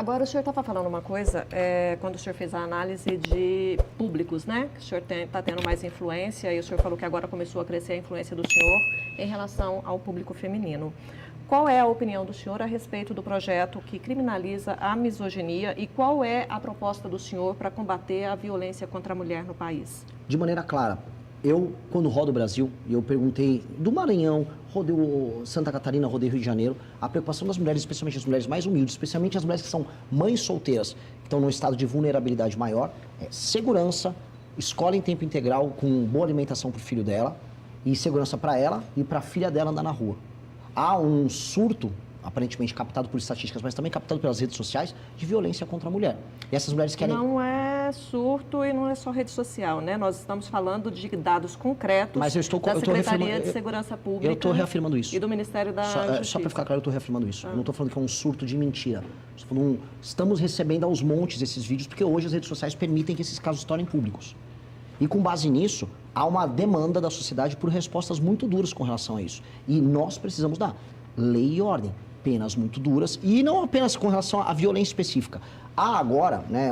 Agora, o senhor estava falando uma coisa, quando o senhor fez a análise de públicos, né? Que o senhor está tendo mais influência, e o senhor falou que agora começou a crescer a influência do senhor em relação ao público feminino. Qual é a opinião do senhor a respeito do projeto que criminaliza a misoginia e qual é a proposta do senhor para combater a violência contra a mulher no país? De maneira clara, eu, quando rodo o Brasil, eu perguntei do Maranhão, rodei Santa Catarina, rodei Rio de Janeiro, a preocupação das mulheres, especialmente as mulheres mais humildes, especialmente as mulheres que são mães solteiras, que estão num estado de vulnerabilidade maior, é segurança, escola em tempo integral com boa alimentação para o filho dela e segurança para ela e para a filha dela andar na rua. Há um surto, aparentemente captado por estatísticas, mas também captado pelas redes sociais, de violência contra a mulher. E essas mulheres querem... Não é surto e não é só rede social, né? Nós estamos falando de dados concretos mas eu da Secretaria de Segurança Pública. Eu estou reafirmando isso. E do Ministério da Justiça. Só para ficar claro, eu estou reafirmando isso. Eu não estou falando que é um surto de mentira. Estamos recebendo aos montes esses vídeos, porque hoje as redes sociais permitem que esses casos se tornem públicos. E com base nisso, há uma demanda da sociedade por respostas muito duras com relação a isso. E nós precisamos dar lei e ordem, penas muito duras, e não apenas com relação à violência específica. Há agora, né,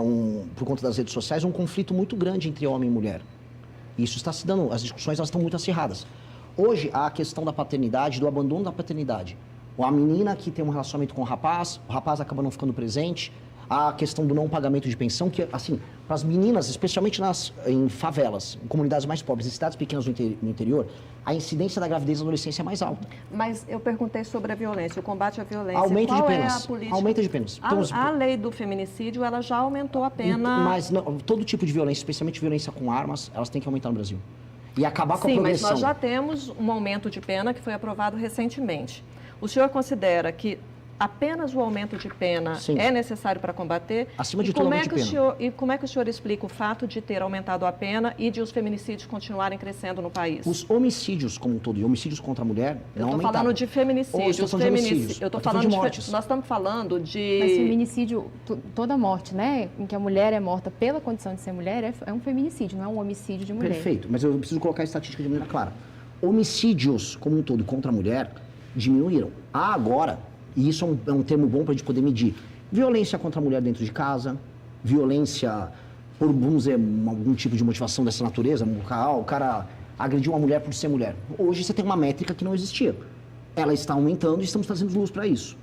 por conta das redes sociais, um conflito muito grande entre homem e mulher. Isso está se dando, as discussões elas estão muito acirradas. Hoje, há a questão da paternidade, do abandono da paternidade. A menina que tem um relacionamento com o rapaz acaba não ficando presente. A questão do não pagamento de pensão, que, assim, para as meninas, especialmente em favelas, em comunidades mais pobres, em cidades pequenas no interior, a incidência da gravidez na adolescência é mais alta. Mas eu perguntei sobre a violência, o combate à violência. Aumento Qual de penas. É a política? Aumento de penas. Então, a lei do feminicídio, ela já aumentou a pena... Mas não, todo tipo de violência, especialmente violência com armas, elas têm que aumentar no Brasil. E acabar com a progressão. Sim, mas nós já temos um aumento de pena que foi aprovado recentemente. O senhor considera que apenas o aumento de pena é necessário para combater? Acima de tudo, aumento de pena. E como é que o senhor explica o fato de ter aumentado a pena e de os feminicídios continuarem crescendo no país? Os homicídios como um todo, e homicídios contra a mulher, não aumentaram. Eu estou falando de feminicídio. Eu estou falando de homicídios. Eu estou falando de mortes. Nós estamos falando de... Mas feminicídio, toda morte, né, em que a mulher é morta pela condição de ser mulher, é um feminicídio, não é um homicídio de mulher. Perfeito, mas eu preciso colocar a estatística de maneira clara. Homicídios como um todo contra a mulher diminuíram. Há agora... E isso é um termo bom para a gente poder medir. Violência contra a mulher dentro de casa, violência por, vamos dizer, algum tipo de motivação dessa natureza. O cara agrediu uma mulher por ser mulher. Hoje você tem uma métrica que não existia. Ela está aumentando e estamos trazendo luz para isso.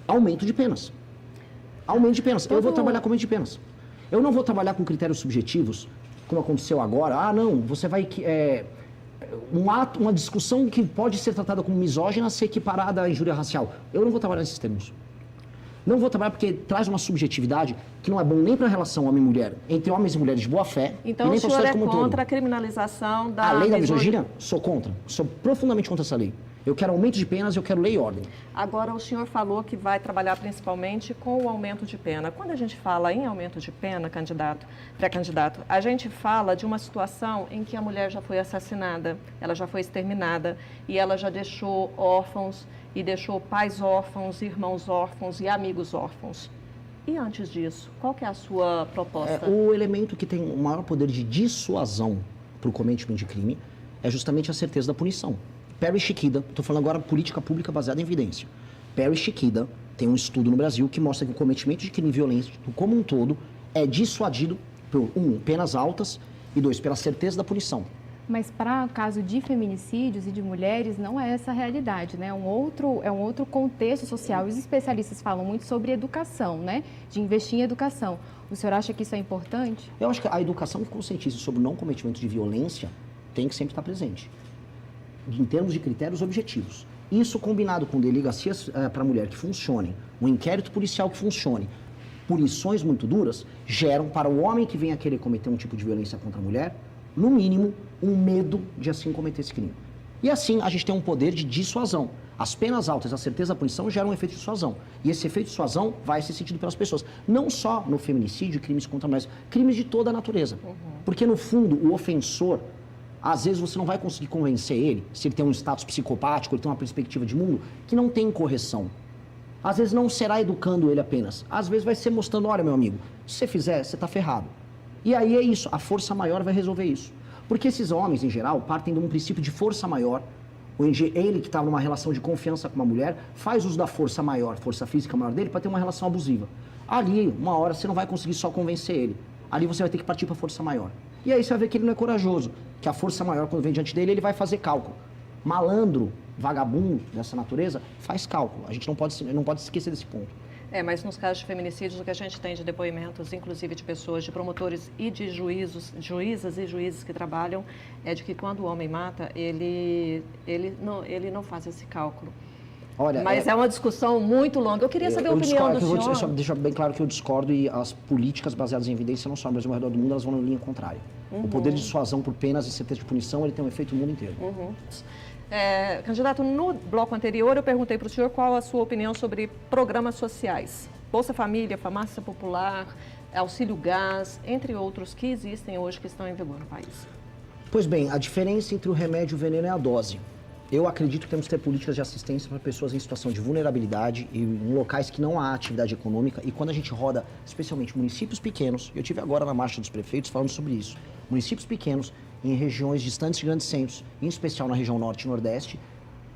Aumento de penas. Aumento de penas. Eu vou trabalhar com aumento de penas. Eu não vou trabalhar com critérios subjetivos, como aconteceu agora. Ah, não, você vai... uma discussão que pode ser tratada como misógina ser equiparada à injúria racial. Eu não vou trabalhar nesses termos. Não vou trabalhar porque traz uma subjetividade que não é bom nem para a relação homem-mulher, entre homens e mulheres de boa fé. Então, e nem o senhor é contra a criminalização da... A lei da misoginia? Sou contra. Sou profundamente contra essa lei. Eu quero aumento de penas, eu quero lei e ordem. Agora, o senhor falou que vai trabalhar principalmente com o aumento de pena. Quando a gente fala em aumento de pena, pré-candidato, a gente fala de uma situação em que a mulher já foi assassinada, ela já foi exterminada e ela já deixou órfãos e deixou pais órfãos, irmãos órfãos e amigos órfãos. E antes disso, qual que é a sua proposta? O elemento que tem o maior poder de dissuasão para o cometimento de crime é justamente a certeza da punição. Perry Chiquida, estou falando agora política pública baseada em evidência. Perry Chiquida tem um estudo no Brasil que mostra que o cometimento de crime violento como um todo é dissuadido por, penas altas e 2, pela certeza da punição. Mas para o caso de feminicídios e de mulheres, não é essa a realidade, né? É um outro contexto social. Os especialistas falam muito sobre educação, né? De investir em educação. O senhor acha que isso é importante? Eu acho que a educação que conscientiza sobre o não cometimento de violência tem que sempre estar presente, em termos de critérios objetivos. Isso combinado com delegacias para a mulher que funcionem, um inquérito policial que funcione, punições muito duras, geram para o homem que venha a querer cometer um tipo de violência contra a mulher, no mínimo, um medo de assim cometer esse crime. E assim a gente tem um poder de dissuasão. As penas altas, a certeza da punição geram um efeito de dissuasão. E esse efeito de dissuasão vai ser sentido pelas pessoas. Não só no feminicídio, crimes contra mulheres, crimes de toda a natureza. Porque no fundo, o ofensor, às vezes você não vai conseguir convencer ele, se ele tem um status psicopático, ele tem uma perspectiva de mundo, que não tem correção. Às vezes não será educando ele apenas. Às vezes vai ser mostrando, olha meu amigo, se você fizer, você está ferrado. E aí é isso, a força maior vai resolver isso. Porque esses homens, em geral, partem de um princípio de força maior, Ele que estava numa relação de confiança com uma mulher, faz uso da força maior, força física maior dele, para ter uma relação abusiva. Ali, uma hora, você não vai conseguir só convencer ele. Ali você vai ter que partir para a força maior. E aí você vai ver que ele não é corajoso, que a força maior, quando vem diante dele, ele vai fazer cálculo. Malandro, vagabundo dessa natureza, faz cálculo. A gente não pode esquecer desse ponto. Mas nos casos de feminicídios, o que a gente tem de depoimentos, inclusive de pessoas, de promotores e de juízas e juízes que trabalham, é de que quando o homem mata, ele não faz esse cálculo. Olha, mas é uma discussão muito longa. Eu queria saber a opinião do senhor. Só deixar bem claro que eu discordo e as políticas baseadas em evidência não só no Brasil, mas ao redor do mundo, elas vão na linha contrária. O poder de dissuasão por penas e certeza de punição, ele tem um efeito no mundo inteiro. Candidato, no bloco anterior eu perguntei para o senhor qual a sua opinião sobre programas sociais. Bolsa Família, Farmácia Popular, Auxílio Gás, entre outros que existem hoje que estão em vigor no país. Pois bem, a diferença entre o remédio e o veneno é a dose. Eu acredito que temos que ter políticas de assistência para pessoas em situação de vulnerabilidade e em locais que não há atividade econômica. E quando a gente roda, especialmente municípios pequenos, eu tive agora na Marcha dos Prefeitos falando sobre isso, municípios pequenos, em regiões distantes de grandes centros, em especial na região norte e nordeste,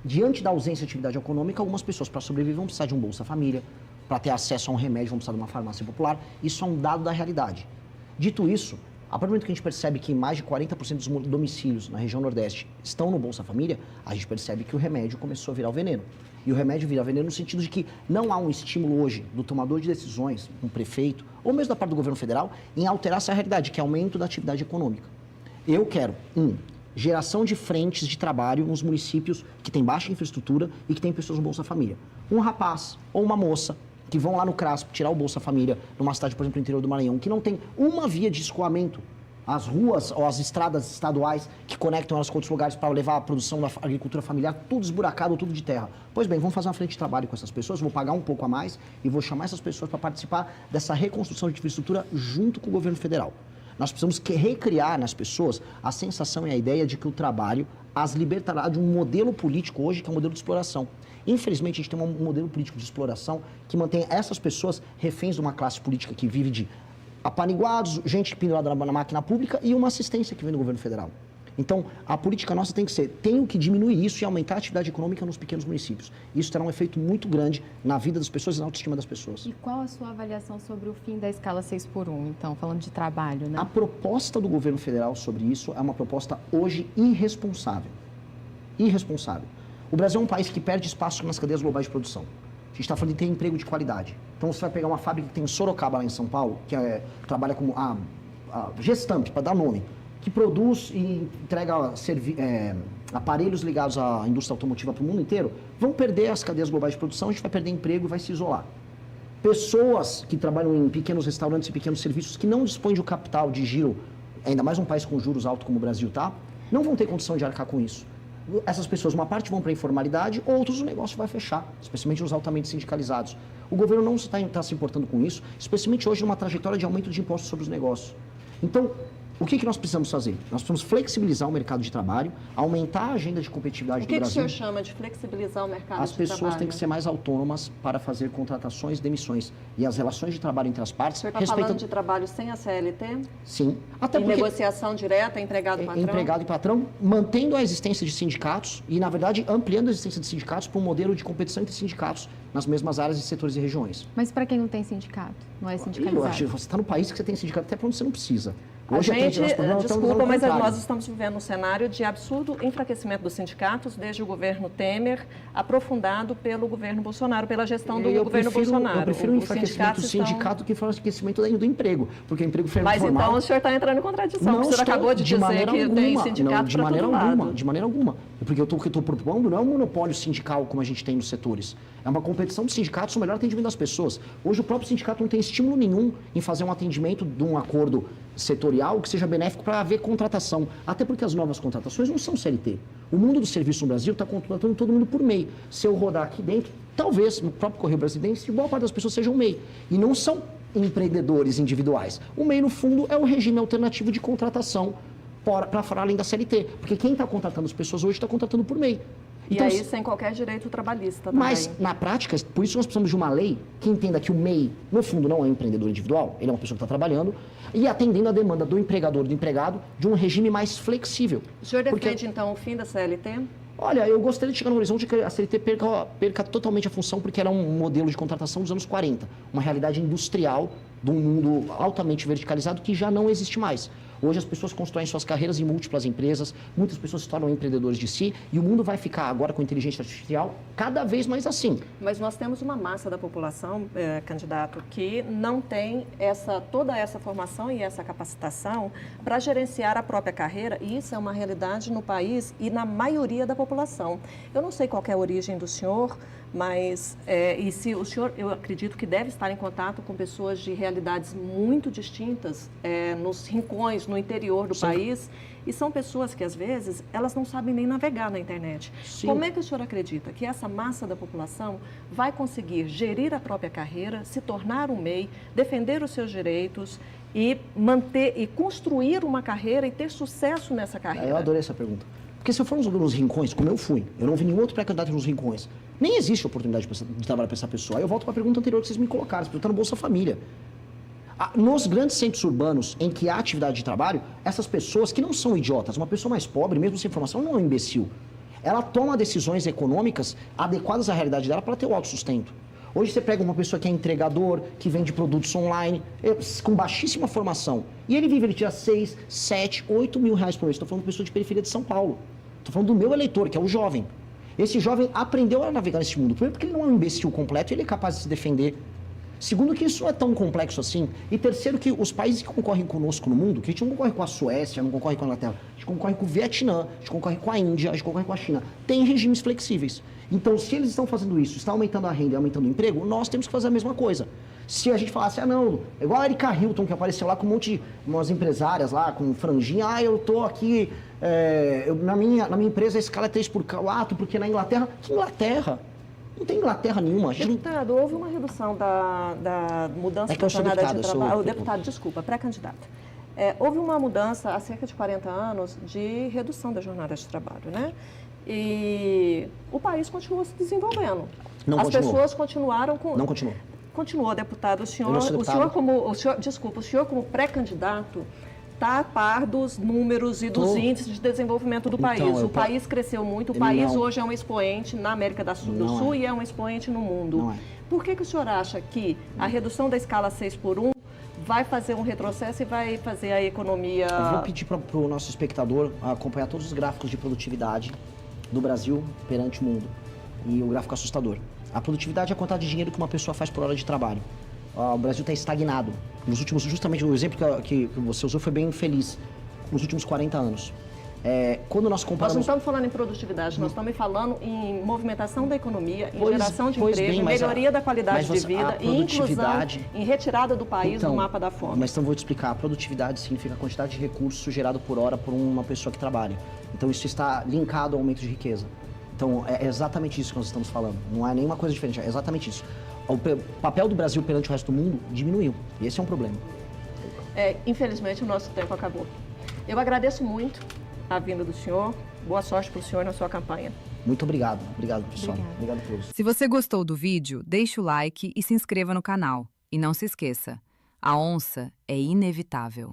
diante da ausência de atividade econômica, algumas pessoas para sobreviver vão precisar de um Bolsa Família, para ter acesso a um remédio vão precisar de uma farmácia popular. Isso é um dado da realidade. Dito isso, a partir do momento que a gente percebe que mais de 40% dos domicílios na região nordeste estão no Bolsa Família, a gente percebe que o remédio começou a virar o veneno. E o remédio vira veneno no sentido de que não há um estímulo hoje do tomador de decisões, um prefeito, ou mesmo da parte do governo federal, em alterar essa realidade, que é aumento da atividade econômica. Eu quero, geração de frentes de trabalho nos municípios que têm baixa infraestrutura e que têm pessoas no Bolsa Família. Um rapaz ou uma moça que vão lá no CRASP tirar o Bolsa Família numa cidade, por exemplo, no interior do Maranhão, que não tem uma via de escoamento, as ruas ou as estradas estaduais que conectam elas com outros lugares para levar a produção da agricultura familiar, tudo esburacado, tudo de terra. Pois bem, vamos fazer uma frente de trabalho com essas pessoas, vou pagar um pouco a mais e vou chamar essas pessoas para participar dessa reconstrução de infraestrutura junto com o governo federal. Nós precisamos recriar nas pessoas a sensação e a ideia de que o trabalho as libertará de um modelo político hoje que é um modelo de exploração. Infelizmente, a gente tem um modelo político de exploração que mantém essas pessoas reféns de uma classe política que vive de apaniguados, gente pendurada na máquina pública e uma assistência que vem do governo federal. Então, a política nossa tem que ser, tenho que diminuir isso e aumentar a atividade econômica nos pequenos municípios. Isso terá um efeito muito grande na vida das pessoas e na autoestima das pessoas. E qual a sua avaliação sobre o fim da escala 6x1, então, falando de trabalho, né? A proposta do governo federal sobre isso é uma proposta hoje irresponsável. Irresponsável. O Brasil é um país que perde espaço nas cadeias globais de produção. A gente está falando de ter emprego de qualidade. Então, você vai pegar uma fábrica que tem em Sorocaba, lá em São Paulo, que trabalha como a Gestamp, para dar nome, que produz e entrega aparelhos ligados à indústria automotiva para o mundo inteiro, vão perder as cadeias globais de produção, a gente vai perder emprego e vai se isolar. Pessoas que trabalham em pequenos restaurantes e pequenos serviços que não dispõem de um capital de giro, ainda mais um país com juros altos como o Brasil tá, não vão ter condição de arcar com isso. Essas pessoas, uma parte vão para a informalidade, outros o negócio vai fechar, especialmente os altamente sindicalizados. O governo não está se importando com isso, especialmente hoje numa trajetória de aumento de impostos sobre os negócios. Então, o que nós precisamos fazer? Nós precisamos flexibilizar o mercado de trabalho, aumentar a agenda de competitividade do Brasil. O que o senhor chama de flexibilizar o mercado de trabalho? As pessoas têm que ser mais autônomas para fazer contratações e demissões. E as relações de trabalho entre as partes... O senhor está falando de trabalho sem a CLT? Sim. Até porque negociação direta, empregado-patrão? Empregado e patrão, mantendo a existência de sindicatos e, na verdade, ampliando a existência de sindicatos para um modelo de competição entre sindicatos nas mesmas áreas, setores e regiões. Mas para quem não tem sindicato, não é sindicalizado? Eu acho que você está no país que você tem sindicato até para onde você não precisa. Hoje desculpa, mas nós estamos vivendo um cenário de absurdo enfraquecimento dos sindicatos desde o governo Temer, aprofundado pelo governo Bolsonaro, pela gestão do governo Bolsonaro. Eu prefiro o enfraquecimento do sindicato que o enfraquecimento do emprego, porque o emprego formal... Mas então o senhor está entrando em contradição, porque o senhor acabou de dizer que tem sindicato para todo lado. De maneira alguma. Porque o que eu estou propondo não é um monopólio sindical como a gente tem nos setores. É uma competição de sindicatos, o melhor atendimento das pessoas. Hoje o próprio sindicato não tem estímulo nenhum em fazer um atendimento de um acordo setorial que seja benéfico para haver contratação. Até porque as novas contratações não são CLT. O mundo do serviço no Brasil está contratando todo mundo por MEI. Se eu rodar aqui dentro, talvez no próprio Correio Brasiliense, boa parte das pessoas sejam MEI. E não são empreendedores individuais. O MEI, no fundo, é o regime alternativo de contratação para fora além da CLT. Porque quem está contratando as pessoas hoje está contratando por MEI. Então, e aí sem qualquer direito trabalhista também. Mas, na prática, por isso nós precisamos de uma lei que entenda que o MEI, no fundo, não é um empreendedor individual, ele é uma pessoa que está trabalhando, e atendendo a demanda do empregador e do empregado de um regime mais flexível. O senhor defende, então, o fim da CLT? Olha, eu gostaria de chegar no horizonte que a CLT perca totalmente a função, porque era um modelo de contratação dos anos 40, uma realidade industrial de um mundo altamente verticalizado que já não existe mais. Hoje as pessoas constroem suas carreiras em múltiplas empresas, muitas pessoas se tornam empreendedores de si, e o mundo vai ficar agora com a inteligência artificial cada vez mais assim. Mas nós temos uma massa da população, candidato, que não tem toda essa formação e essa capacitação para gerenciar a própria carreira, e isso é uma realidade no país e na maioria da população. Eu não sei qual é a origem do senhor, mas e se o senhor, eu acredito que deve estar em contato com pessoas de realidades muito distintas, nos rincões, no interior do Sim. país, e são pessoas que, às vezes, elas não sabem nem navegar na internet. Sim. Como é que o senhor acredita que essa massa da população vai conseguir gerir a própria carreira, se tornar um MEI, defender os seus direitos e manter e construir uma carreira e ter sucesso nessa carreira? Eu adorei essa pergunta. Porque se eu for nos rincões, como eu fui, eu não vi nenhum outro pré-candidato nos rincões, nem existe oportunidade de trabalhar para essa pessoa. Aí eu volto para a pergunta anterior que vocês me colocaram, vocês perguntaram no Bolsa Família. Nos grandes centros urbanos em que há atividade de trabalho, essas pessoas que não são idiotas, uma pessoa mais pobre, mesmo sem formação, não é um imbecil. Ela toma decisões econômicas adequadas à realidade dela para ter o autossustento. Hoje você pega uma pessoa que é entregador, que vende produtos online, com baixíssima formação, e ele tira 6, 7, 8 mil reais por mês. Estou falando de pessoa de periferia de São Paulo. Estou falando do meu eleitor, que é o jovem. Esse jovem aprendeu a navegar nesse mundo. Primeiro, porque ele não é um imbecil completo, ele é capaz de se defender. Segundo, que isso não é tão complexo assim. E terceiro, que os países que concorrem conosco no mundo, que a gente não concorre com a Suécia, não concorre com a Inglaterra, a gente concorre com o Vietnã, a gente concorre com a Índia, a gente concorre com a China, tem regimes flexíveis. Então, se eles estão fazendo isso, estão aumentando a renda e aumentando o emprego, nós temos que fazer a mesma coisa. Se a gente falasse, não, igual a Erika Hilton, que apareceu lá com um monte de umas empresárias lá, com franjinha, eu tô aqui, na minha empresa a escala é 3/4, porque na Inglaterra, que Inglaterra? Não tem Inglaterra nenhuma. Deputado, houve uma redução da mudança da jornada de trabalho. Deputado, desculpa, pré-candidato. Houve uma mudança há cerca de 40 anos de redução da jornada de trabalho, né? E o país continuou se desenvolvendo. Não As continuou. pessoas continuaram com... Não continuou. Continuou, deputado. O senhor como pré-candidato está a par dos números e dos índices de desenvolvimento do país. O país cresceu muito, o país hoje é um expoente na América do Sul e é um expoente no mundo. Não é. Por que o senhor acha que a redução da escala 6/1 vai fazer um retrocesso e vai fazer a economia... Eu vou pedir para o nosso espectador acompanhar todos os gráficos de produtividade do Brasil perante o mundo. E o gráfico assustador. A produtividade é a quantidade de dinheiro que uma pessoa faz por hora de trabalho. O Brasil está estagnado. Nos últimos, justamente o exemplo que você usou foi bem infeliz. Nos últimos 40 anos. Quando nós comparamos... Nós não estamos falando em produtividade, nós estamos falando em movimentação da economia, em geração de emprego, em melhoria da qualidade de vida, em inclusão, em retirada do país do mapa da fome. Mas então vou te explicar. A produtividade significa a quantidade de recursos gerado por hora por uma pessoa que trabalha. Então isso está linkado ao aumento de riqueza. Então é exatamente isso que nós estamos falando. Não é nenhuma coisa diferente, é exatamente isso. O papel do Brasil perante o resto do mundo diminuiu. E esse é um problema. Infelizmente o nosso tempo acabou. Eu agradeço muito a vinda do senhor. Boa sorte para o senhor na sua campanha. Muito obrigado. Obrigado, pessoal. Obrigado a todos. Se você gostou do vídeo, deixe o like e se inscreva no canal. E não se esqueça, a onça é inevitável.